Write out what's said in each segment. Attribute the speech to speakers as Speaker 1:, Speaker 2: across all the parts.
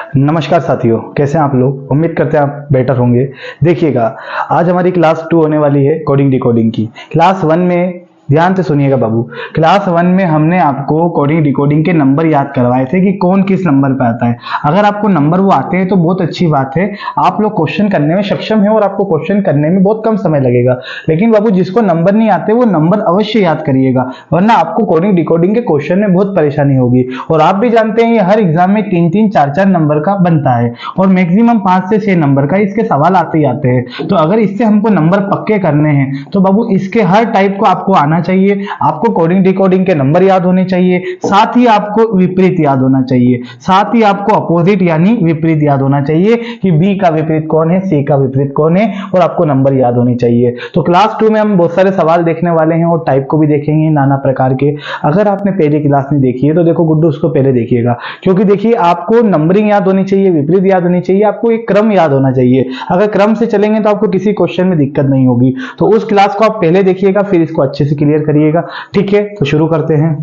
Speaker 1: नमस्कार साथियों, कैसे हैं आप लोग। उम्मीद करते हैं आप बेटर होंगे। देखिएगा, आज हमारी क्लास 2 होने वाली है कोडिंग डिकोडिंग की। क्लास 1 में ध्यान से सुनिएगा बाबू। क्लास 1 में हमने आपको कोडिंग डिकोडिंग के नंबर याद करवाए थे कि कौन किस नंबर पे आता है। अगर आपको नंबर वो आते हैं तो बहुत अच्छी बात है, आप लोग क्वेश्चन करने में सक्षम है और आपको क्वेश्चन करने में बहुत कम समय लगेगा। लेकिन बाबू जिसको नंबर नहीं आते वो नंबर अवश्य याद करिएगा, वरना आपको कोडिंग डिकोडिंग के क्वेश्चन में बहुत परेशानी होगी। और आप भी जानते हैं ये हर एग्जाम में 3-3, 4-4 नंबर का बनता है और मैक्सिमम 5 से 6 नंबर का इसके सवाल आते ही आते हैं। तो अगर इससे हमको नंबर पक्के करने हैं तो बाबू इसके हर टाइप को आपको आना चाहिए। आपको कोडिंग डिकोडिंग के नंबर याद होने चाहिए, साथ ही आपको विपरीत याद होना चाहिए, साथ ही आपको अपोजिट यानी विपरीत याद होना चाहिए कि बी का विपरीत कौन है, सी का विपरीत कौन है, और आपको नंबर याद होने चाहिए। तो क्लास 2 में हम बहुत सारे सवाल देखने वाले हैं और टाइप को भी देखेंगे नाना प्रकार के। अगर आपने पहली क्लास नहीं देखी है तो देखो गुड्डू, उसको पहले देखिएगा, क्योंकि देखिए आपको नंबरिंग याद होनी चाहिए, विपरीत याद होनी चाहिए, आपको एक क्रम याद होना चाहिए। अगर क्रम से चलेंगे तो आपको किसी क्वेश्चन में दिक्कत नहीं होगी। तो उस क्लास को आप पहले देखिएगा, फिर इसको अच्छे से क्लियर करिएगा। ठीक है, तो शुरू करते हैं।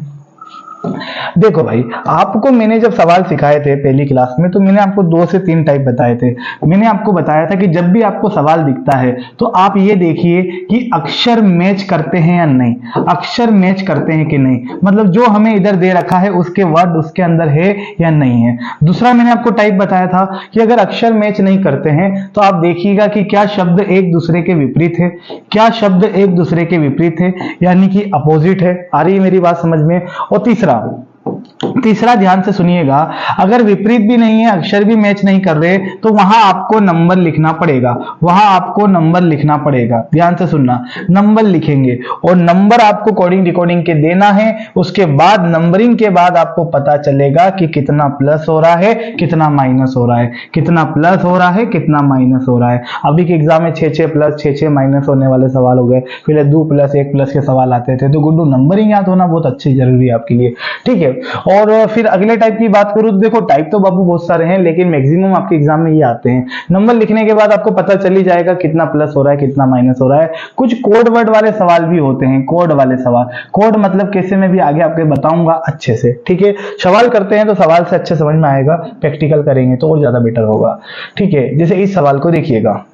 Speaker 1: देखो भाई, आपको मैंने जब सवाल सिखाए थे पहली क्लास में तो मैंने आपको 2 से 3 टाइप बताए थे। मैंने आपको बताया था कि जब भी आपको सवाल दिखता है तो आप ये देखिए कि अक्षर मैच करते हैं या नहीं, अक्षर मैच करते हैं कि नहीं, मतलब जो हमें इधर दे रखा है उसके वर्ड उसके अंदर है या नहीं है। दूसरा मैंने आपको टाइप बताया था कि अगर अक्षर मैच नहीं करते हैं तो आप देखिएगा कि क्या शब्द एक दूसरे के विपरीत है, क्या शब्द एक दूसरे के विपरीत है यानी कि अपोजिट है। आ रही है मेरी बात समझ में। और तीसरा ध्यान से सुनिएगा, अगर विपरीत भी नहीं है, अक्षर भी मैच नहीं कर रहे तो वहां आपको नंबर लिखना पड़ेगा, वहां आपको नंबर लिखना पड़ेगा। ध्यान से सुनना, नंबर लिखेंगे और नंबर आपको कोडिंग डिकोडिंग के देना है। उसके बाद नंबरिंग के बाद आपको पता चलेगा कि कितना प्लस हो रहा है, कितना माइनस हो रहा है, कितना प्लस हो रहा है, कितना माइनस हो रहा है। अभी के एग्जाम में 6-6 प्लस 6-6 माइनस होने वाले सवाल हो गए, फिर 2 प्लस 1 प्लस के सवाल आते थे। तो गुड्डू, नंबरिंग याद होना बहुत अच्छी जरूरी है आपके लिए। ठीक है, और फिर अगले टाइप की बात करूं तो देखो टाइप तो बाबू बहुत सारे हैं, लेकिन मैक्सिमम आपके एग्जाम में ये आते हैं। नंबर लिखने के बाद आपको पता चल ही जाएगा कितना प्लस हो रहा है, कितना माइनस हो रहा है। कुछ कोड वर्ड वाले सवाल भी होते हैं, कोड वाले सवाल। कोड मतलब कैसे, मैं भी आगे आपको बताऊंगा अच्छे से। ठीक है, सवाल करते हैं तो सवाल से अच्छे समझ में आएगा, प्रैक्टिकल करेंगे तो और ज्यादा बेटर होगा। ठीक है, जैसे इस सवाल को देखिएगा,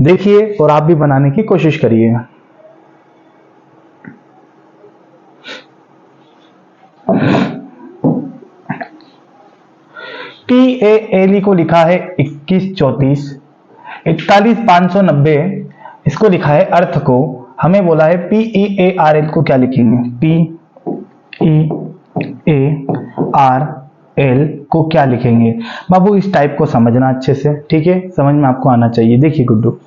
Speaker 1: देखिए और आप भी बनाने की कोशिश करिए। TALE को लिखा है 2134, 41590 इसको लिखा है। अर्थ को हमें बोला है PEARL को क्या लिखेंगे, PEARL को क्या लिखेंगे बाबू। इस टाइप को समझना अच्छे से, ठीक है, समझ में आपको आना चाहिए। देखिए गुड्डू,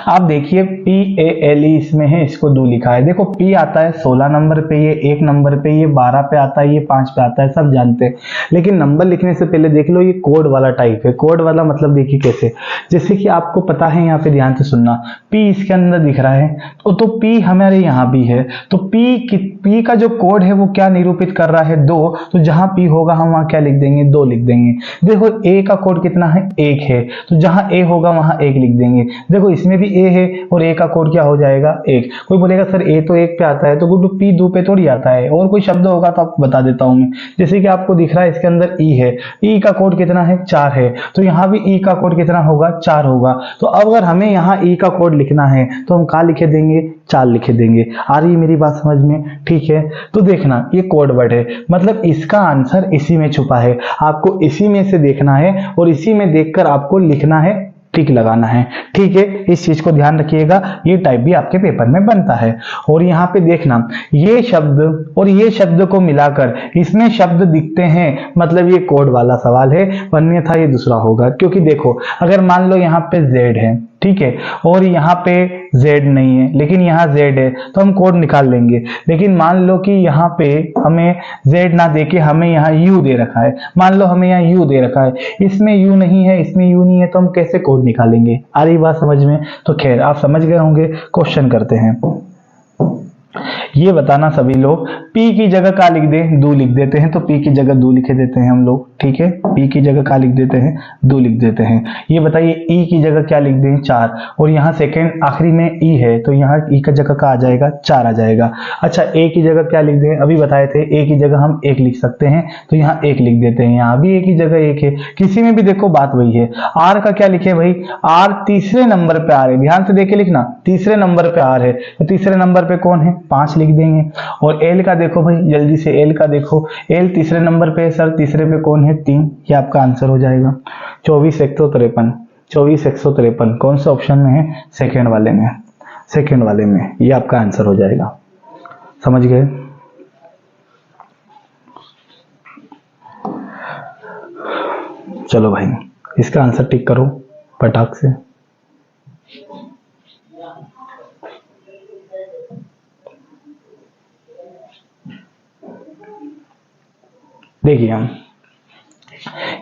Speaker 1: आप देखिए PALE इसमें है, इसको 2 लिखा है। देखो P आता है 16 नंबर पे, ये 1 नंबर पे, ये 12 पे आता है, ये 5 पे आता है, सब जानते हैं। लेकिन नंबर लिखने से पहले देख लो ये कोड वाला टाइप है। कोड वाला मतलब देखिए कैसे, जैसे कि आपको पता है, यहाँ पे ध्यान से सुनना, P इसके अंदर दिख रहा है तो P हमारे यहाँ भी है। तो P का जो कोड है वो क्या निरूपित कर रहा है, 2। तो जहां P होगा हम वहां क्या लिख देंगे, 2 लिख देंगे। देखो A का कोड कितना है, 1 है, तो जहां A होगा वहां 1 लिख देंगे। देखो इसमें भी A है और A का कोड क्या हो जाएगा, 1। कोई बोलेगा सर A तो 1 पे आता है, तो गुड्डू P 2 पे थोड़ी आता है। और कोई शब्द होगा तो आपको बता देता हूं मैं। जैसे कि आपको दिख रहा है इसके अंदर E है, E का कोड कितना है, 4 है, तो यहाँ भी E का कोड कितना होगा, 4 होगा। तो अगर हमें यहाँ E का कोड लिखना है तो हम क्या लिखे देंगे, 4 लिखे देंगे। आ रही मेरी बात समझ में। ठीक है, तो देखना ये कोड वर्ड है, मतलब इसका आंसर इसी में छुपा है। आपको इसी में से देखना है और इसी में देखकर आपको लिखना है, टिक लगाना है। ठीक है, इस चीज को ध्यान रखिएगा, ये टाइप भी आपके पेपर में बनता है। और यहाँ पे देखना, ये शब्द और ये शब्द को मिलाकर इसमें शब्द दिखते हैं, मतलब ये कोड वाला सवाल है, अन्यथा ये दूसरा होगा। क्योंकि देखो अगर मान लो यहाँ पे Z है, ठीक है, और यहाँ पे Z नहीं है लेकिन यहाँ Z है, तो हम कोड निकाल लेंगे। लेकिन मान लो कि यहाँ पे हमें Z ना देके हमें यहाँ U दे रखा है, मान लो हमें यहाँ U दे रखा है, इसमें U नहीं है, इसमें U नहीं है, तो हम कैसे कोड निकालेंगे। आ रही बात समझ में। तो खैर आप समझ गए होंगे, क्वेश्चन करते हैं। ये बताना सभी लोग, P की जगह क्या लिख दें, दो लिख देते हैं, तो P की जगह दो लिखे देते हैं हम लोग, ठीक है। P की जगह क्या लिख देते हैं, दो लिख देते हैं। ये बताइए E की जगह क्या लिख दें, 4, और यहाँ सेकंड आखिरी में E है तो यहाँ E का जगह क्या आ जाएगा, 4 आ जाएगा। अच्छा A की जगह क्या लिख दें, अभी बताए थे A की जगह हम 1 लिख सकते हैं, तो यहाँ 1 लिख देते हैं, यहाँ भी A की जगह 1 है, किसी में भी देखो बात वही है। R का क्या लिखे भाई, R तीसरे नंबर पे आ रहे, ध्यान से देख के लिखना, तीसरे नंबर पे R है, तो तीसरे नंबर पे कौन है, 5 लिख देंगे। और L का देखो भाई, जल्दी से L का देखो, L तीसरे नंबर पे है सर, तीसरे पे कौन है, 3, ये आपका आंसर हो जाएगा 24,153। 24,153 कौन से ऑप्शन में है, सेकेंड वाले में, सेकेंड वाले में, ये आपका आंसर हो जाएगा। समझ गए? चलो भाई, इसका आंसर टिक करो फटाक से। देखिए हम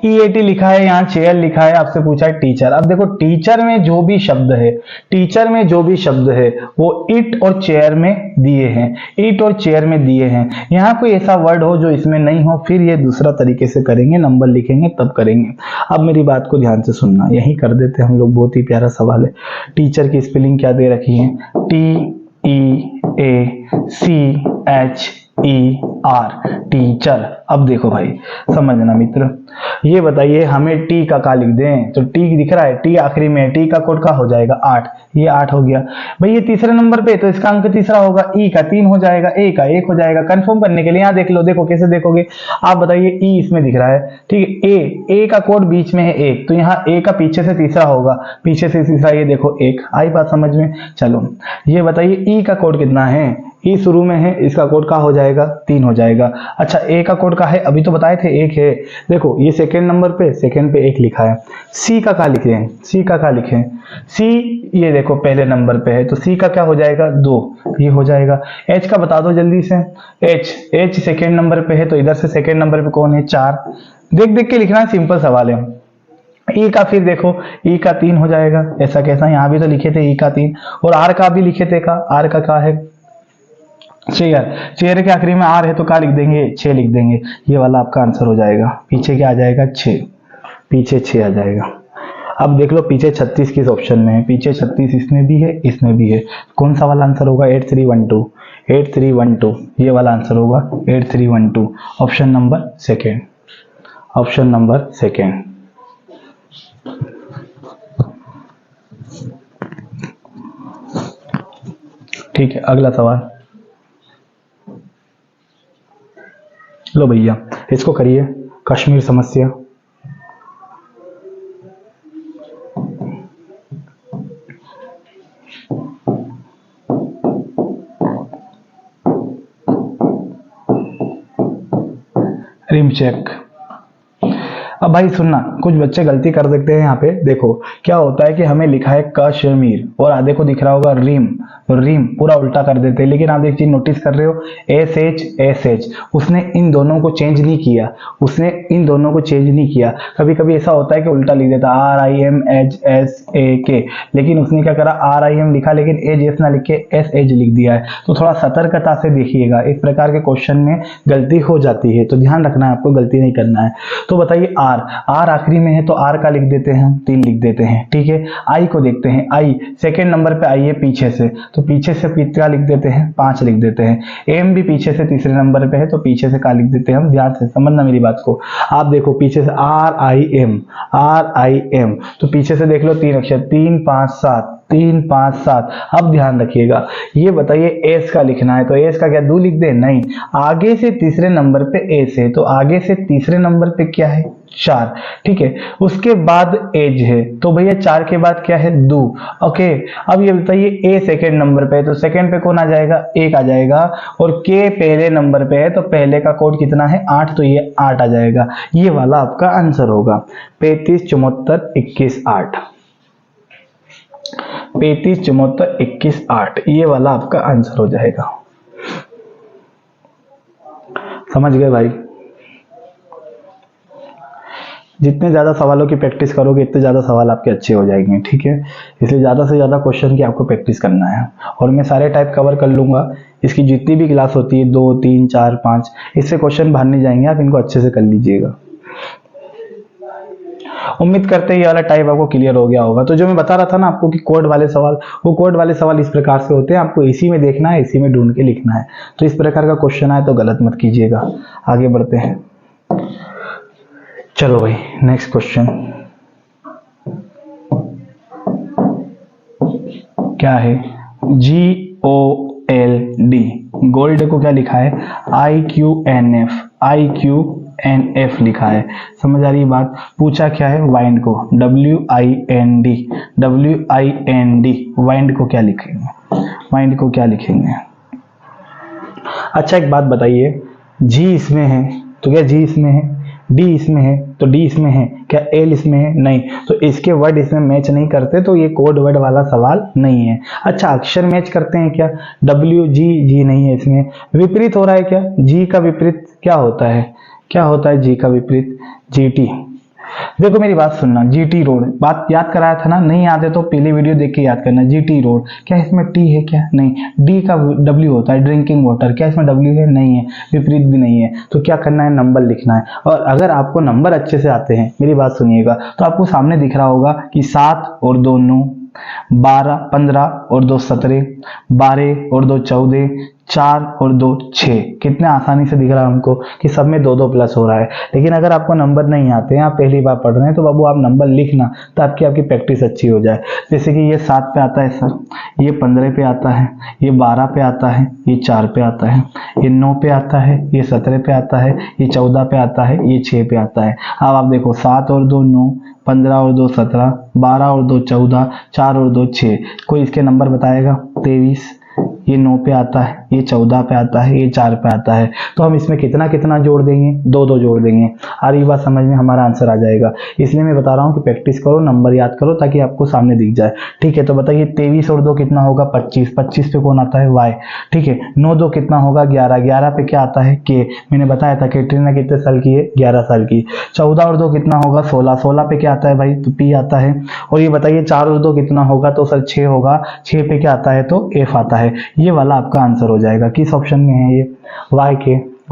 Speaker 1: EAT लिखा है, यहाँ चेयर लिखा है, आपसे पूछा है टीचर। अब देखो टीचर में जो भी शब्द है, टीचर में जो भी शब्द है वो इट और चेयर में दिए हैं, इट और चेयर में दिए हैं। यहाँ कोई ऐसा वर्ड हो जो इसमें नहीं हो, फिर ये दूसरा तरीके से करेंगे, नंबर लिखेंगे तब करेंगे। अब मेरी बात को ध्यान से सुनना, यही कर देते हम लोग, बहुत ही प्यारा सवाल है। टीचर की स्पेलिंग क्या दे रखी है, TEACHER, टीचर। अब देखो भाई समझना मित्र, ये बताइए हमें टी का लिख दें, तो टी दिख रहा है, टी आखिरी में, टी का कोड का हो जाएगा 8, ये 8 हो गया भाई। ये तीसरे नंबर पे तो इसका अंक तीसरा होगा, ई का 3 हो जाएगा, ए का 1 हो जाएगा। कंफर्म करने के लिए यहाँ देख लो, देखो कैसे देखोगे आप, बताइए ई इसमें दिख रहा है, ठीक है, ए का कोड बीच में है 1, तो यहाँ ए का पीछे से तीसरा होगा, पीछे से तीसरा, ये देखो 1, आई बात समझ में। चलो ये बताइए ई का कोड कितना है, ई शुरू में है, इसका कोड का हो जाएगा 3 हो जाएगा। अच्छा ए का कोड का है, अभी तो बताए थे 1 है, देखो ये सेकेंड नंबर पे, सेकेंड पे 1 लिखा है। सी का क्या लिखे, सी का क्या लिखे, सी ये देखो पहले नंबर पे है, तो सी का क्या हो जाएगा 2, ये हो जाएगा। एच का बता दो जल्दी से, एच सेकेंड नंबर पे है, तो इधर से सेकेंड नंबर पे कौन है, 4, देख देख के लिखना, सिंपल सवाल है। ई का फिर देखो, ई का 3 हो जाएगा, ऐसा कैसा, यहाँ भी तो लिखे थे ई का 3, और आर का भी लिखे थे, आर का क्या है, चेयर, चेयर के आखिरी में आर है तो क्या लिख देंगे, 6 लिख देंगे, ये वाला आपका आंसर हो जाएगा। पीछे क्या आ जाएगा, 6, पीछे 6 आ जाएगा। अब देख लो पीछे 36 किस ऑप्शन में है, पीछे 36 इसमें भी है, इसमें भी है, कौन सा वाला आंसर होगा, 8312, 8312 ये वाला आंसर होगा, 8312, option number second, option number second. ठीक है, अगला सवाल लो भैया, इसको करिए, कश्मीर समस्या। रिम चेक। अब भाई सुनना, कुछ बच्चे गलती कर देते हैं यहाँ पे, देखो क्या होता है कि हमें लिखा है कश्मीर और आधे को दिख रहा होगा रिम, तो रिम पूरा उल्टा कर देते हैं। लेकिन आप एक चीज नोटिस कर रहे हो, एस एच, उसने इन दोनों को चेंज नहीं किया, उसने इन दोनों को चेंज नहीं किया। कभी कभी ऐसा होता है कि उल्टा लिख देता RIMHSAK, लेकिन उसने क्या करा, RIM लिखा लेकिन एज ना लिख के SH लिख दिया है। तो थोड़ा सतर्कता से देखिएगा, इस प्रकार के क्वेश्चन में गलती हो जाती है, तो ध्यान रखना है, आपको गलती नहीं करना है। तो बताइए आर आखिरी में है तो आर का लिख देते हैं हम, 3 लिख देते हैं, ठीक है। आई को देखते हैं, आई सेकेंड नंबर पे आई है पीछे से, तो पीछे से क्या लिख देते हैं, 5 लिख देते हैं। एम भी पीछे से तीसरे नंबर पे है, तो पीछे से क्या लिख देते हैं हम, ध्यान से समझना मेरी बात को। आप देखो पीछे से RIM, तो पीछे से देख लो 3 अक्षर, 3 5 7, 3 5 7। अब ध्यान रखिएगा, ये बताइए एस का लिखना है, तो एस का क्या दो लिख दे, नहीं, आगे से तीसरे नंबर पे एस है, तो आगे से तीसरे नंबर पे क्या है, 4, ठीक है। उसके बाद एज है, तो भैया 4 के बाद क्या है, 2, ओके। अब ये बताइए ए सेकेंड नंबर पे है, तो सेकेंड पे कौन आ जाएगा, 1 आ जाएगा, और के पहले नंबर पे है, तो पहले का कोड कितना है, 8, तो ये 8 आ जाएगा। ये वाला आपका आंसर होगा 35 74 21 8, 35 74 21 8, ये वाला आपका आंसर हो जाएगा। समझ गए भाई? जितने ज्यादा सवालों की प्रैक्टिस करोगे इतने ज्यादा सवाल आपके अच्छे हो जाएंगे, ठीक है। इसलिए ज्यादा से ज्यादा क्वेश्चन की आपको प्रैक्टिस करना है, और मैं सारे टाइप कवर कर लूंगा, इसकी जितनी भी क्लास होती है 2 3 4 5, इससे क्वेश्चन बाहर नहीं जाएंगे, आप इनको अच्छे से कर लीजिएगा। उम्मीद करते हैं ये वाला टाइप आपको क्लियर हो गया होगा। तो जो मैं बता रहा था ना आपको कि कोड वाले सवाल, वो कोड वाले सवाल इस प्रकार से होते हैं, आपको इसी में देखना है, इसी में ढूंढ के लिखना है। तो इस प्रकार का क्वेश्चन आए तो गलत मत कीजिएगा। आगे बढ़ते हैं, चलो भाई नेक्स्ट क्वेश्चन क्या है, GOLD, गोल्ड को क्या लिखा है, IQNF लिखा है। समझ आ रही बात। पूछा क्या है, वाइंड को, WIND, वाइंड को क्या लिखेंगे, वाइंड को क्या लिखेंगे। अच्छा एक बात बताइए, जी इसमें है तो क्या जी इसमें है, डी इसमें है तो डी इसमें है, क्या एल इसमें है, नहीं, तो इसके वर्ड इसमें मैच नहीं करते, तो ये कोड वर्ड वाला सवाल नहीं है। अच्छा अक्षर मैच करते हैं क्या, जी नहीं है इसमें, विपरीत हो रहा है क्या, जी का विपरीत क्या होता है, क्या होता है जी का विपरीत, GT। देखो मेरी बात सुनना, GT रोड बात याद कराया था ना, नहीं याद है तो पहले वीडियो देख के याद करना। GT रोड, क्या इसमें टी है क्या, नहीं, डी का W होता है, ड्रिंकिंग वाटर, क्या इसमें W है, नहीं है, विपरीत भी नहीं है, तो क्या करना है, नंबर लिखना है। और अगर आपको नंबर अच्छे से आते हैं, मेरी बात सुनिएगा, तो आपको सामने दिख रहा होगा कि 7 और 2 9, 15 और 2 17, 12 और 2 14, 4 और 2 6, कितने आसानी से दिख रहा है हमको कि सब में 2 2 प्लस हो रहा है। लेकिन अगर आपको नंबर नहीं आते हैं, आप पहली बार पढ़ रहे हैं, तो बाबू आप नंबर लिखना ताकि आपकी प्रैक्टिस अच्छी हो जाए। जैसे कि ये 7 पे आता है सर, ये 15 पे आता है, ये 12 पे आता है, ये 4 पे आता है, ये 9 पे आता है, ये 17 पे आता है, ये 14 पे आता है, ये 6 पे आता है। अब आप देखो 7 और 2 9, 15 और 2 17, 12 और 2 14, 4 और 2 6, कोई इसके नंबर बताएगा, 23, ये 9 पे आता है, ये 14 पे आता है, ये 4 पे आता है, तो हम इसमें कितना कितना जोड़ देंगे, 2 2 जोड़ देंगे। आ रही बात समझ में, हमारा आंसर आ जाएगा। इसलिए मैं बता रहा हूँ कि प्रैक्टिस करो, नंबर याद करो ताकि आपको सामने दिख जाए। ठीक है, तो बताइए 23 और 2 कितना होगा, 25, 25 पे कौन आता है, Y। ठीक है, 9 2 कितना होगा, 11, 11 पे क्या आता है, K। मैंने बताया था कैटरीना कितने साल की है, 11 साल की। 14 और 2 कितना होगा, 16, 16 पे क्या आता है भाई, तो P आता है। और ये बताइए 4 और 2 कितना होगा, तो सर 6 होगा, 6 पे क्या आता है, तो F आता है। ये वाला आपका आंसर हो जाएगा। किस ऑप्शन में है ये,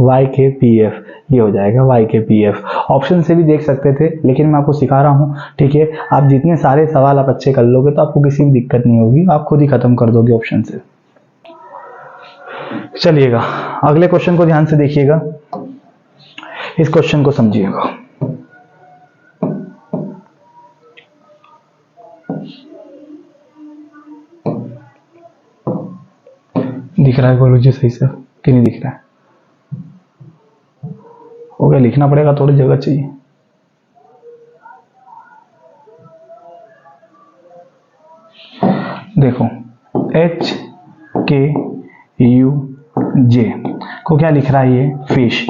Speaker 1: YKPF, ये हो जाएगा YKPF। ऑप्शन से भी देख सकते थे, लेकिन मैं आपको सिखा रहा हूँ। ठीक है, आप जितने सारे सवाल आप अच्छे कर लोगे तो आपको किसी भी दिक्कत नहीं होगी, आप खुद ही खत्म कर दोगे ऑप्शन से। चलिएगा अगले क्वेश्चन को ध्यान से देखिएगा, इस क्वेश्चन को समझिएगा। दिख रहा है गुरुजी सही से कि नहीं दिख रहा है, हो गया, लिखना पड़ेगा, थोड़ी जगह चाहिए। देखो HKUJ को क्या लिख रहा है, ये फिश,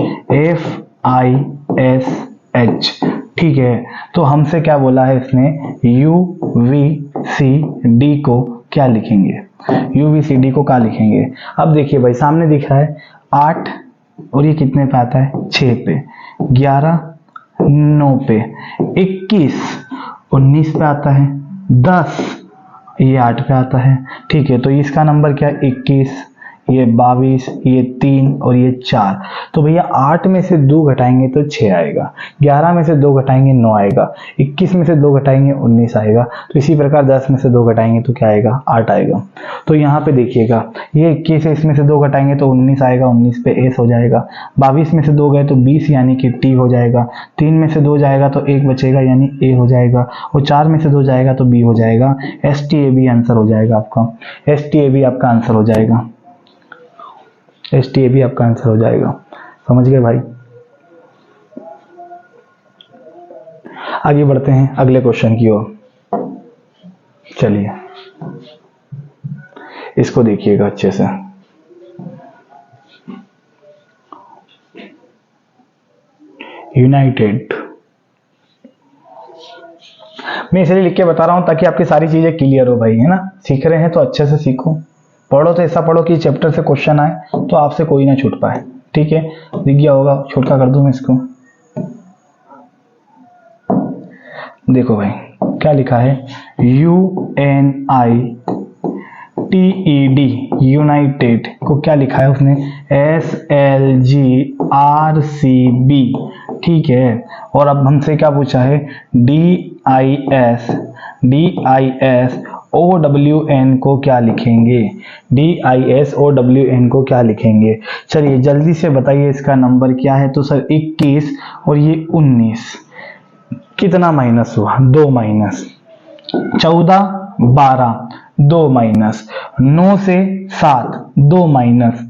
Speaker 1: FISH। ठीक है, तो हमसे क्या बोला है इसने, UVCD को क्या लिखेंगे, UVCD को क्या लिखेंगे। अब देखिए भाई सामने दिख रहा है 8 और ये कितने पे आता है, 6 पे, 11 9 पे, 21 19 पे आता है, 10 ये 8 पे आता है। ठीक है, तो इसका नंबर क्या है, 21, ये 22, ये 3 और ये 4। तो भैया 8 में से 2 घटाएंगे तो 6 आएगा, 11 में से 2 घटाएंगे 9 आएगा, 21 में से 2 घटाएंगे 19 आएगा। तो इसी प्रकार 10 में से 2 घटाएंगे तो क्या आएगा, 8 आएगा। तो यहाँ पे देखिएगा, ये 21 है, इसमें से 2 घटाएंगे तो 19 आएगा, 19 पे S हो जाएगा। 22 में से 2 गए तो 20 यानी कि T हो जाएगा। 3 में से 2 जाएगा तो 1 बचेगा यानी A हो जाएगा, और 4 में से 2 जाएगा तो B हो जाएगा। STAB आंसर हो जाएगा आपका, STAB आपका आंसर हो जाएगा, STAB आपका आंसर हो जाएगा। समझ गए भाई। आगे बढ़ते हैं अगले क्वेश्चन की ओर। चलिए इसको देखिएगा अच्छे से। यूनाइटेड, मैं इसलिए लिख के बता रहा हूं ताकि आपकी सारी चीजें क्लियर हो भाई, है ना। सीख रहे हैं तो अच्छे से सीखो, पढ़ो तो ऐसा पढ़ो कि चैप्टर से क्वेश्चन आए तो आपसे कोई ना छूट पाए। ठीक है, दिख गया होगा, छोटा कर दूं मैं इसको। देखो भाई क्या लिखा है, UNITED TED यूनाइटेड को क्या लिखा है उसने, SLGRCB, ठीक है। और अब हमसे क्या पूछा है, DISOWN को क्या लिखेंगे, DISOWN को क्या लिखेंगे। चलिए जल्दी से बताइए इसका नंबर क्या है। तो सर 21 और ये 19, कितना माइनस हुआ, 2 माइनस, 14 12, 2 माइनस, 9 से 7, 2 माइनस,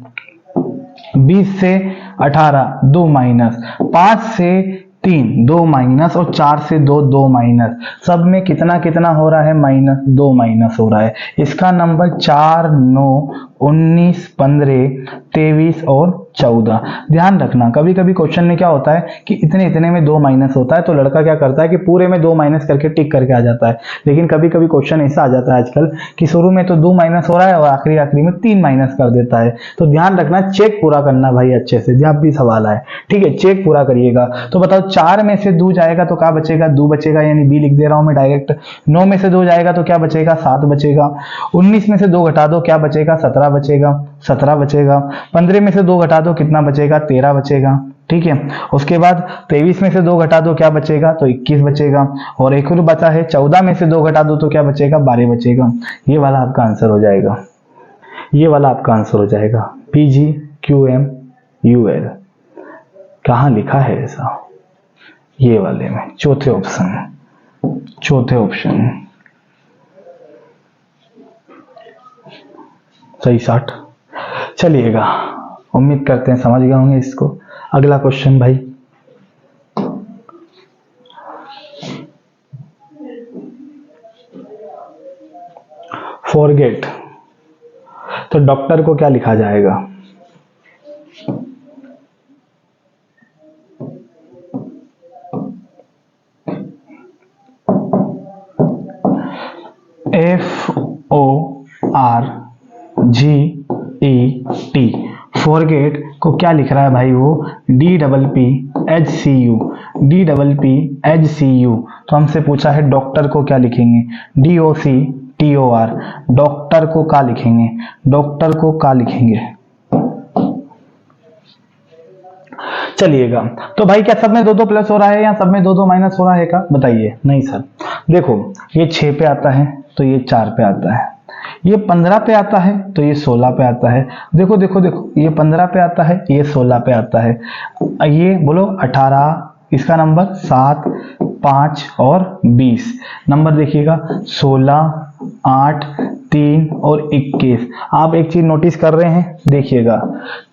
Speaker 1: 20 से 18, 2 माइनस, 5 से 3, 2 माइनस, और 4 से 2, 2 माइनस। सब में कितना कितना हो रहा है, माइनस, 2 माइनस हो रहा है। इसका नंबर 4, 9, 19, 15, 23 और 14। ध्यान रखना कभी कभी क्वेश्चन में क्या होता है कि इतने इतने में 2 माइनस होता है, तो लड़का क्या करता है कि पूरे में 2 माइनस करके टिक करके आ जाता है। लेकिन कभी कभी क्वेश्चन ऐसा आ जाता है आजकल कि शुरू में तो 2 माइनस हो रहा है और आखिरी आखिरी में 3 माइनस कर देता है। तो ध्यान रखना, चेक पूरा करना भाई अच्छे से, जब भी सवाल आए, ठीक है, चेक पूरा करिएगा। तो बताओ 4 में से 2 जाएगा तो क्या बचेगा, 2 बचेगा, यानी बी लिख दे रहा हूं मैं डायरेक्ट। 9 में से 2 जाएगा तो क्या बचेगा, 7 बचेगा। 19 में से 2 घटा दो, क्या बचेगा, 17 बचेगा, 17 बचेगा। 15 में से 2 घटा दो, कितना बचेगा, 13 बचेगा, ठीक है। उसके बाद 23 में से 2 घटा दो, क्या बचेगा, तो 21 बचेगा। और एक और बचा है 14 में से 2 घटा दो तो क्या बचेगा, 12 बचेगा। ये वाला आपका आंसर हो जाएगा, ये वाला आपका आंसर हो जाएगा, PGQMUL। कहाँ लिखा है ऐसा, ये वाले में, चौथे ऑप्शन, चौथे ऑप्शन सही 60। चलिएगा, उम्मीद करते हैं समझ गए होंगे इसको। अगला क्वेश्चन भाई, फॉरगेट, तो डॉक्टर को क्या लिखा जाएगा, FORGET। फॉरगेट को क्या लिख रहा है भाई, वो DPPHCU, DPPHCU। तो हमसे पूछा है डॉक्टर को क्या लिखेंगे, DOCTOR। डॉक्टर को क्या लिखेंगे, डॉक्टर को क्या लिखेंगे। चलिएगा, तो भाई क्या सब में 2 2 प्लस हो रहा है या सब में 2 2 माइनस हो रहा है, क्या बताइए। नहीं सर, देखो ये 6 पे आता है तो ये 4 पे आता है, ये 15 पे आता है तो ये 16 पे आता है। देखो देखो देखो, ये 15 पे आता है, ये 16 पे आता है, ये बोलो 18, इसका नंबर 7, 5 और 20। नंबर देखिएगा 16, 8, 3 और 21। आप एक चीज नोटिस कर रहे हैं, देखिएगा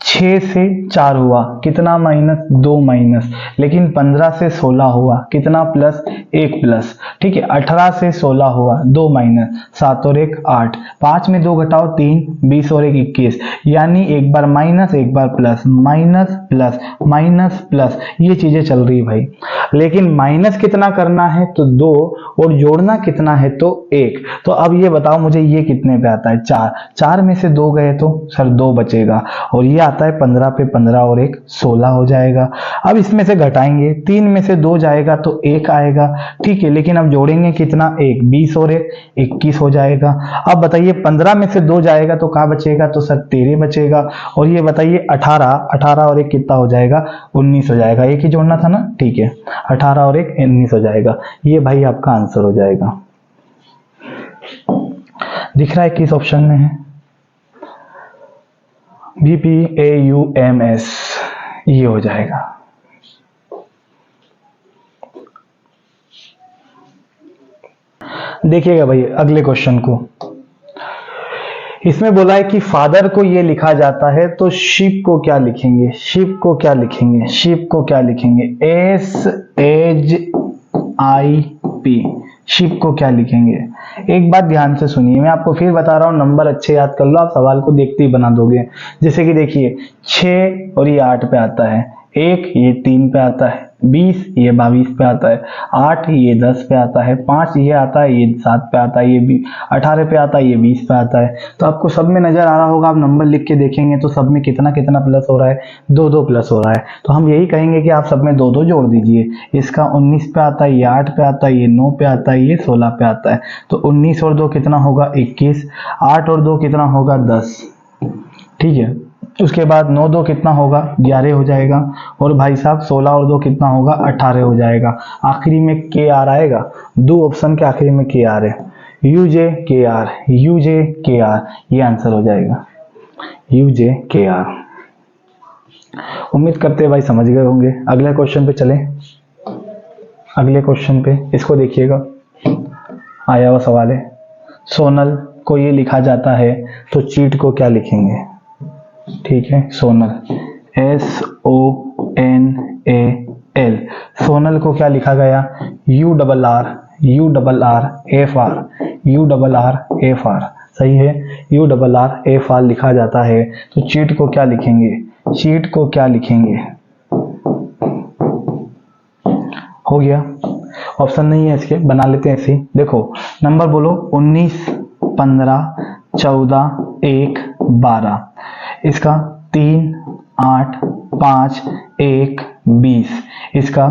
Speaker 1: 6 से 4 हुआ, कितना माइनस, 2 माइनस। लेकिन 15 से 16 हुआ, कितना प्लस, 1 प्लस, ठीक है। 18 से 16 हुआ, 2 माइनस, 7 और 1 8, 5 में 2 घटाओ 3, 20 और 1 21। यानी एक बार माइनस एक बार plus, minus plus minus plus, ये चीजें चल रही भाई। लेकिन माइनस कितना करना है, तो 2, और जोड़ना कितना है, तो 1। तो अब ये बताओ मुझे, ये कितने पे आता है, 4। 4 में से 2 गए तो सर 2 बचेगा, और ये आता है 15 पे 15 और 1 16 हो जाएगा। अब इसमें से घटाएंगे, 3 में से 2 जाएगा तो 1 आएगा, ठीक है। लेकिन अब जोड़ेंगे कितना, 1, 20 और 1 21 हो जाएगा। अब बताइए 15 में से 2 जाएगा तो क्या बचेगा, तो सर 13 बचेगा। और ये बताइए 18 और 1 कितना हो जाएगा, 19 हो जाएगा। एक ही जोड़ना था ना, ठीक है, 18 और 1 19 हो जाएगा। ये भाई आपका आंसर हो जाएगा। दिख रहा है किस ऑप्शन में है, BPAUMS, ये हो जाएगा। देखिएगा भाई अगले क्वेश्चन को, इसमें बोला है कि फादर को ये लिखा जाता है तो शिप को क्या लिखेंगे, शिप को क्या लिखेंगे, शिप को क्या लिखेंगे, SHIP, शिप को क्या लिखेंगे। एक बात ध्यान से सुनिए, मैं आपको फिर बता रहा हूं, नंबर अच्छे याद कर लो, आप सवाल को देखते ही बना दोगे। जैसे कि देखिए 6 और ये 8 पे आता है, 1 ये 3 पे आता है, 20 ये 22 पे आता है, 8 ये 10 पे आता है, 5 ये आता है, ये 7 पे आता है, ये 18 पे आता है, ये 20 पे आता है। तो आपको सब में नजर आ रहा होगा, आप नंबर लिख के देखेंगे तो सब में कितना कितना प्लस हो रहा है, 2 प्लस हो रहा है। तो हम यही कहेंगे कि आप सब में 2 जोड़ दीजिए। इसका 19 पे आता है, ये 8 पे आता है, ये 9 पे आता है, ये 16 पे आता है। तो 19 और 2 कितना होगा 21, 8 और 2 कितना होगा 10, ठीक है। उसके बाद 9 2 कितना होगा 11 हो जाएगा, और भाई साहब 16 और 2 कितना होगा 18 हो जाएगा। आखिरी में के आर आएगा, 2 ऑप्शन के आखिरी में के आर है, यूजे के आर, यूजे के आर, ये आंसर हो जाएगा यूजे के आर। उम्मीद करते हैं भाई समझ गए होंगे। अगले क्वेश्चन पे चलें। अगले क्वेश्चन पे इसको देखिएगा, आया हुआ सवाल है, सोनल को ये लिखा जाता है तो चीट को क्या लिखेंगे, ठीक है। सोनल SONAL, सोनल को क्या लिखा गया URRFR, सही है, URRFR लिखा जाता है। तो चीट को क्या लिखेंगे, चीट को क्या लिखेंगे, हो गया। ऑप्शन नहीं है इसके, बना लेते हैं ऐसे ही। देखो नंबर बोलो, 19 15 14 1 12, इसका 3 8 5 1 20, इसका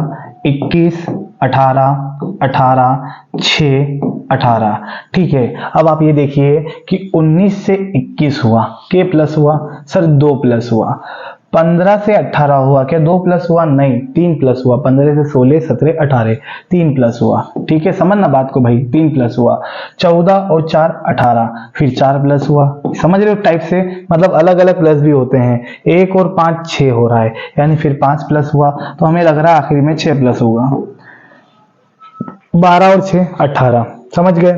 Speaker 1: 21 18 18 6 18, ठीक है। अब आप ये देखिए कि 19 से 21 हुआ, के प्लस हुआ सर, 2 प्लस हुआ। 15 से 18 हुआ, क्या 2 प्लस हुआ, नहीं 3 प्लस हुआ। 15 से 16 17 18, 3 प्लस हुआ, ठीक है। समझना बात को भाई, 3 प्लस हुआ। 14 और 4 18, फिर 4 प्लस हुआ। समझ रहे हो टाइप से, मतलब अलग अलग प्लस भी होते हैं। 1 और 5 6 हो रहा है, यानी फिर 5 प्लस हुआ। तो हमें लग रहा है आखिर में 6 प्लस होगा। 12 और 6 18, समझ गए।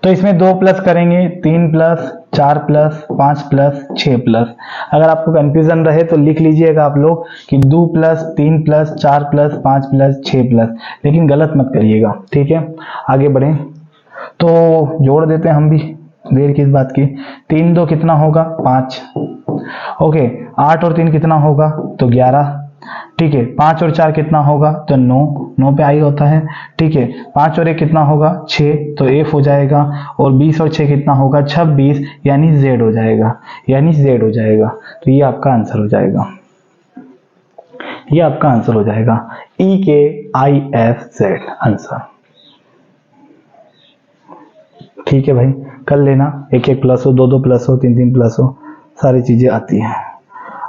Speaker 1: तो इसमें 2 प्लस करेंगे, 3 प्लस 4 प्लस 5 प्लस 6 प्लस। अगर आपको कंफ्यूजन रहे तो लिख लीजिएगा आप लोग कि 2 plus 3 plus 4 plus 5 plus 6 plus, लेकिन गलत मत करिएगा, ठीक है। आगे बढ़े तो जोड़ देते हैं हम भी, देर किस बात की। 3 2 कितना होगा 5, ओके। 8 और 3 कितना होगा तो 11, ठीक है। 5 और 4 कितना होगा तो 9, 9 पे आई होता है, ठीक है। 5 और 1 कितना होगा 6, तो एफ हो जाएगा। और 20 और 6 कितना होगा 26, यानी जेड हो जाएगा, यानी जेड हो जाएगा। तो ये आपका आंसर हो जाएगा, ये आपका आंसर हो जाएगा EKIFZ आंसर, ठीक है भाई। कर लेना, 1 1 प्लस हो, 2 2 प्लस हो, 3 3 प्लस हो, सारी चीजें आती हैं।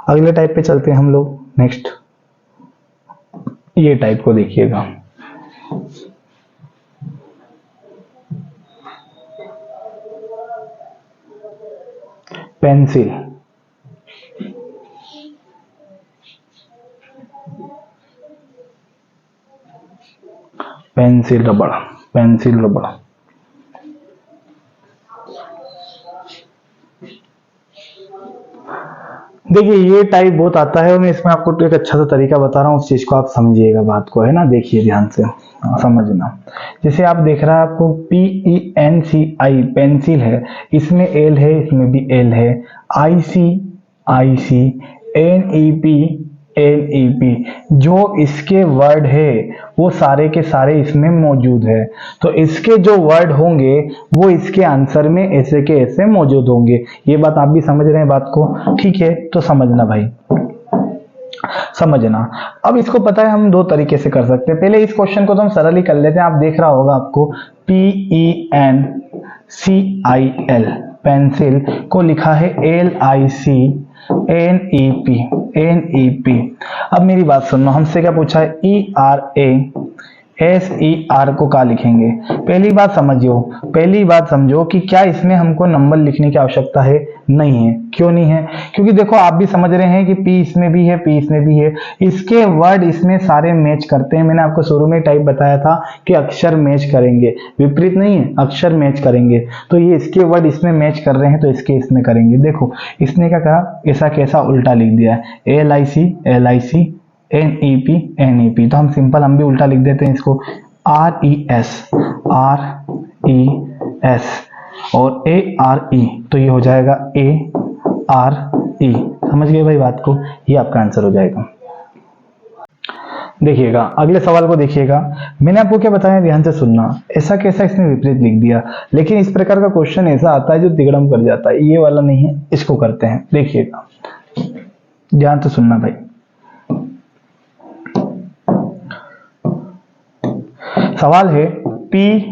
Speaker 1: अगले टाइप पे चलते हैं हम लोग। नेक्स्ट ये टाइप को देखिएगा, पेंसिल, पेंसिल रबड़, पेंसिल रबड़। देखिए ये टाइप बहुत आता है, और मैं इसमें आपको एक अच्छा सा तरीका बता रहा हूँ, उस चीज को आप समझिएगा बात को, है ना। देखिए ध्यान से समझना। जैसे आप देख रहा है आपको PENCI पेंसिल है, इसमें L है, इसमें भी L है। IC NEP जो इसके वर्ड है वो सारे के सारे इसमें मौजूद है। तो इसके जो वर्ड होंगे वो इसके आंसर में ऐसे के ऐसे मौजूद होंगे। ये बात आप भी समझ रहे हैं बात को, ठीक है। तो समझना भाई, समझना। अब इसको पता है हम 2 तरीके से कर सकते हैं। पहले इस क्वेश्चन को तो हम सरल ही कर लेते हैं। आप देख रहा होगा आपको PENCIL पेंसिल को लिखा है LIC NEP। अब मेरी बात सुनना, हमसे क्या पूछा है ERASER को क्या लिखेंगे। पहली बात समझो कि क्या इसमें हमको नंबर लिखने की आवश्यकता है, नहीं है। क्यों नहीं है, क्योंकि देखो आप भी समझ रहे हैं कि P इसमें भी है, P इसमें भी है, इसके वर्ड इसमें सारे मैच करते हैं। मैंने आपको शुरू में टाइप बताया था कि अक्षर मैच करेंगे, विपरीत नहीं है, अक्षर मैच करेंगे। तो ये इसके वर्ड इसमें मैच कर रहे हैं तो इसके इसमें करेंगे। देखो इसने क्या कहा, ऐसा कैसा उल्टा लिख दिया है, LIC NEP। तो हम सिंपल हम भी उल्टा लिख देते हैं इसको, RES और ARE। तो ये हो जाएगा ARE। समझ गए भाई बात को, ये आपका आंसर हो जाएगा। देखिएगा अगले सवाल को देखिएगा। मैंने आपको क्या बताया, ध्यान से सुनना। ऐसा कैसा इसने विपरीत लिख दिया, लेकिन इस प्रकार का क्वेश्चन ऐसा आता है जो तिगड़म कर जाता है। ये वाला नहीं है, इसको करते हैं। देखिएगा ध्यान से सुनना भाई। सवाल है PUBLIC।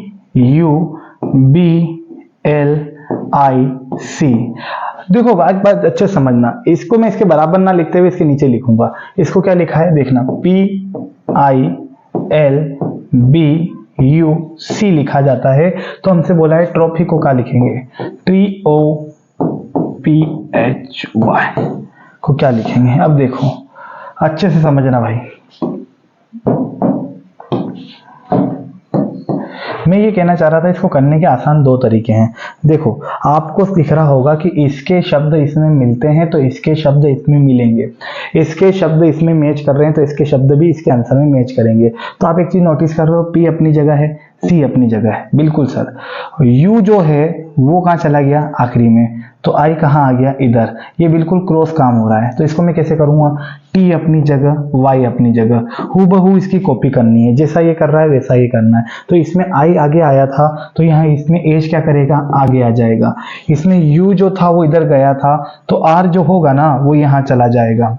Speaker 1: देखो बात अच्छे से समझना, इसको मैं इसके बराबर ना लिखते हुए इसके नीचे लिखूंगा। इसको क्या लिखा है देखना, PILBUC लिखा जाता है। तो हमसे बोला है ट्रॉफी को क्या लिखेंगे, TOPHY को क्या लिखेंगे। अब देखो अच्छे से समझना भाई, मैं ये कहना चाह रहा था इसको करने के आसान दो तरीके हैं। देखो आपको दिख रहा होगा कि इसके शब्द इसमें मिलते हैं तो इसके शब्द इसमें मिलेंगे, इसके शब्द इसमें मैच कर रहे हैं तो इसके शब्द भी इसके आंसर में मैच करेंगे। तो आप एक चीज नोटिस कर रहे हो, P अपनी जगह है, C अपनी जगह है, बिल्कुल सर। U जो है वो कहाँ चला गया, आखिरी में, तो I कहाँ आ गया, इधर। ये बिल्कुल क्रॉस काम हो रहा है, तो इसको मैं कैसे करूंगा, T अपनी जगह, Y अपनी जगह, हूबहू इसकी कॉपी करनी है। जैसा ये कर रहा है वैसा ही करना है। तो इसमें I आगे आया था तो यहाँ इसमें H क्या करेगा, आगे आ जाएगा। इसमें U जो था वो इधर गया था तो R जो होगा ना वो यहाँ चला जाएगा।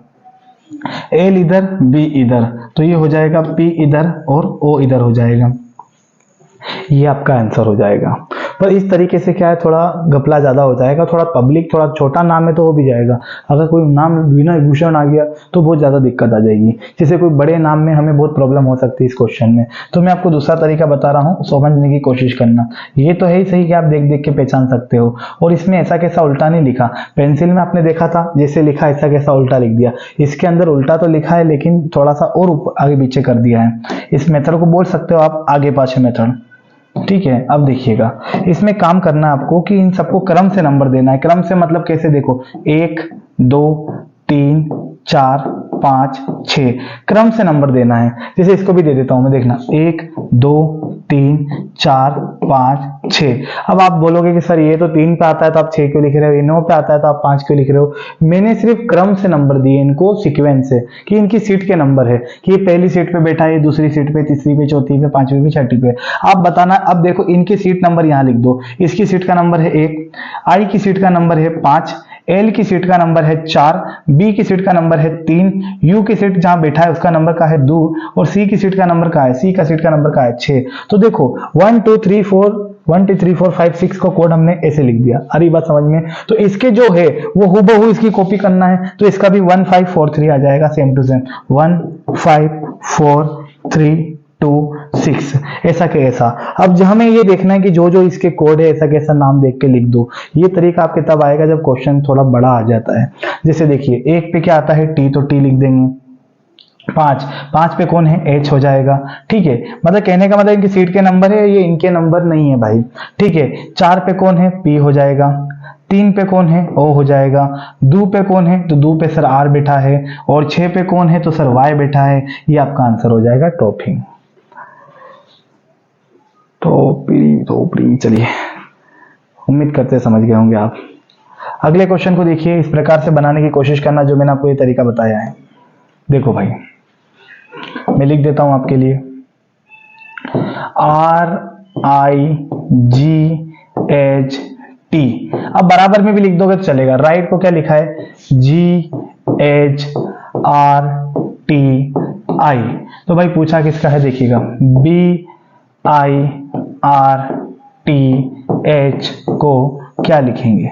Speaker 1: L इधर, B इधर, तो ये हो जाएगा P इधर और O इधर हो जाएगा। ये आपका आंसर हो जाएगा। पर इस तरीके से क्या है, थोड़ा घपला ज्यादा हो जाएगा। थोड़ा पब्लिक, थोड़ा छोटा नाम है तो हो भी जाएगा। अगर कोई नाम विनय भूषण आ गया तो बहुत ज्यादा दिक्कत आ जाएगी। जैसे कोई बड़े नाम में हमें बहुत प्रॉब्लम हो सकती है इस क्वेश्चन में। तो मैं आपको दूसरा तरीका बता रहा हूँ, समझने की कोशिश करना। ये तो है ही सही कि आप देख देख के पहचान सकते हो। और इसमें ऐसा कैसा उल्टा नहीं लिखा, पेंसिल में आपने देखा था जैसे लिखा ऐसा कैसा उल्टा लिख दिया। इसके अंदर उल्टा तो लिखा है लेकिन थोड़ा सा और आगे पीछे कर दिया है। इस मेथड को बोल सकते हो आप आगे पाछे मेथड, ठीक है। अब देखिएगा इसमें काम करना है आपको कि इन सबको क्रम से नंबर देना है। क्रम से मतलब कैसे, देखो 1 2 3 4 5 6 क्रम से नंबर देना है। जैसे इसको भी दे देता हूं मैं, देखना 1 2 3 4 5 6। अब आप बोलोगे कि सर ये तो 3 पे आता है तो आप 6 क्यों लिख रहे हो, ये 9 पे आता है तो आप 5 क्यों लिख रहे हो। मैंने सिर्फ क्रम से नंबर दिए इनको, सीक्वेंस से, कि इनकी सीट के नंबर है कि ये पहली सीट पे बैठा है, दूसरी सीट पे, तीसरी पे, चौथी पे, पांचवी पे, छठी पे। आप बताना। अब देखो इनकी सीट नंबर यहाँ लिख दो। इसकी सीट का नंबर है 1, आई की सीट का नंबर है 5, एल की सीट का नंबर है 4, बी की सीट का नंबर है 3, यू की सीट जहां बैठा है उसका नंबर का है 2 और सी की सीट का नंबर का है, सी का सीट का नंबर का है 6। तो देखो 1 2 3 4 5 6 को कोड हमने ऐसे लिख दिया। आ रही बात समझ में। तो इसके जो है वो हूबहू इसकी कॉपी करना है तो इसका भी 1 5 4 3 आ जाएगा, सेम टू सेम 1 5 4 3 2 6 ऐसा के ऐसा। अब जो हमें ये देखना है कि जो जो इसके कोड है ऐसा कैसा नाम देख के लिख दो। ये तरीका आपके तब आएगा जब क्वेश्चन थोड़ा बड़ा आ जाता है। जैसे देखिए 1 पे क्या आता है, टी, तो टी लिख देंगे। 5 पे कौन है, एच हो जाएगा। ठीक है, मतलब कहने का मतलब इनकी सीट के नंबर है, ये इनके नंबर नहीं है भाई। ठीक है, 4 पे कौन है, पी हो जाएगा। 3 पे कौन है, ओ हो जाएगा। 2 पे कौन है, तो 2 पे सर आर बैठा है। और 6 पे कौन है, तो सर वाई बैठा है। ये आपका आंसर हो जाएगा टॉपिंग। टोपी चलिए, उम्मीद करते समझ गए होंगे आप। अगले क्वेश्चन को देखिए, इस प्रकार से बनाने की कोशिश करना जो मैंने आपको ये तरीका बताया है। देखो भाई मैं लिख देता हूं आपके लिए, RIGHT। अब बराबर में भी लिख दोगे तो चलेगा। राइट को क्या लिखा है, GHRTI। तो भाई पूछा किसका है, देखिएगा BIRTH को क्या लिखेंगे,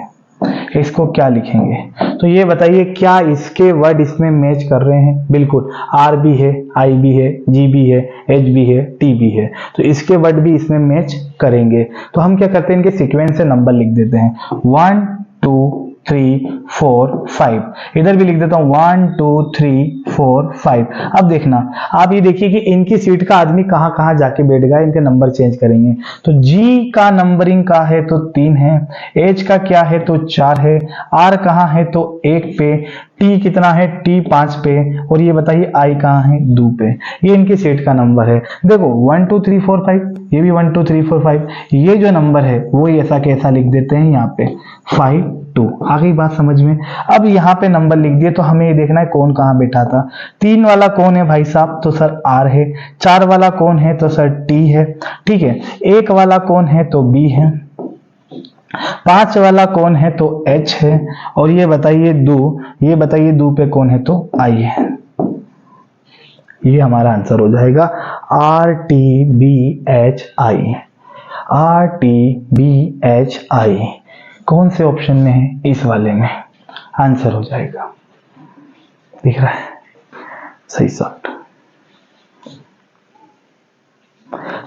Speaker 1: इसको क्या लिखेंगे। तो ये बताइए क्या इसके वर्ड इसमें मैच कर रहे हैं। बिल्कुल, आर भी है, आई भी है, जी भी है, एच भी है, टी भी है, तो इसके वर्ड भी इसमें मैच करेंगे। तो हम क्या करते हैं, इनके सीक्वेंस से नंबर लिख देते हैं 1 2 3 4 5। इधर भी लिख देता हूं 1 2 3 4 5। अब देखना, आप ये देखिए कि इनकी सीट का आदमी कहां कहां जाके बैठ गया, इनके नंबर चेंज करेंगे। तो जी का नंबरिंग का है तो 3 है, एच का क्या है तो 4 है, आर कहां है तो 1 पे, टी कितना है, टी 5 पे, और ये बताइए आई कहां है, 2 पे। ये इनकी सीट का नंबर है। देखो 1 2 3 4 5, ये भी 1 2 3 4 5। ये जो नंबर है वो ऐसा कैसा लिख देते हैं यहाँ पे 5 2। आ गई बात समझ में। अब यहाँ पे नंबर लिख दिए तो हमें ये देखना है कौन कहाँ बैठा था। 3 वाला कौन है भाई साहब, तो सर R है। 4 वाला कौन है, तो सर T है। ठीक है, 1 वाला कौन है, तो B है। 5 वाला कौन है, तो H है। और ये बताइए 2 पे कौन है, तो I है। ये हमारा आंसर हो जाएगा RTBHI। RTBHI कौन से ऑप्शन में है, इस वाले में आंसर हो जाएगा। दिख रहा है, सही शॉट।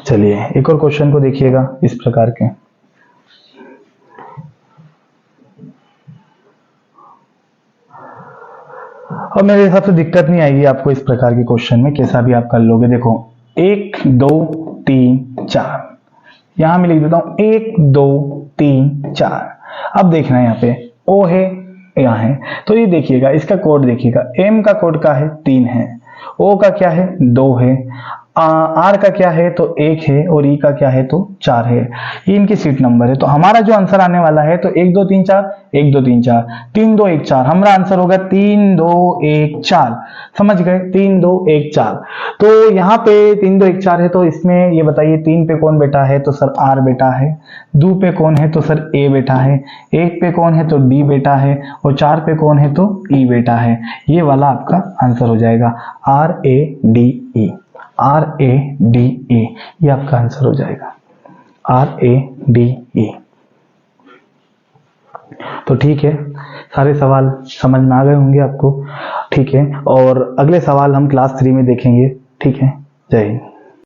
Speaker 1: चलिए एक और क्वेश्चन को देखिएगा इस प्रकार के। और मेरे हिसाब से दिक्कत नहीं आएगी आपको इस प्रकार के क्वेश्चन में, कैसा भी आप कर लोगे। देखो 1 2 3 4, यहां मैं लिख देता हूं 1 2 3 4। अब देखना है यहाँ पे O है, यहाँ है, तो ये देखिएगा इसका कोड देखिएगा। M का कोड का है 3 है, O का क्या है 2 है, R का क्या है तो 1 है, और E का क्या है तो 4 है। ये इनकी सीट नंबर है। तो हमारा जो आंसर आने वाला है तो 1 2 3 4 1 2 3 4 3 2 1 4, हमारा आंसर होगा 3 2 1 4। समझ गए, 3 2 1 4। तो यहाँ पे 3 2 1 4 है, तो इसमें ये बताइए 3 पे कौन बैठा है, तो सर R बैठा है। 2 पे कौन है, तो सर A बैठा है। 1 पे कौन है, तो D बैठा है। और 4 पे कौन है, तो E बैठा है। ये वाला आपका आंसर हो जाएगा RADE। RADE ये आपका आंसर हो जाएगा, RADE। तो ठीक है, सारे सवाल समझ में आ गए होंगे आपको। ठीक है, और अगले सवाल हम क्लास 3 में देखेंगे। ठीक है, जय हिंद।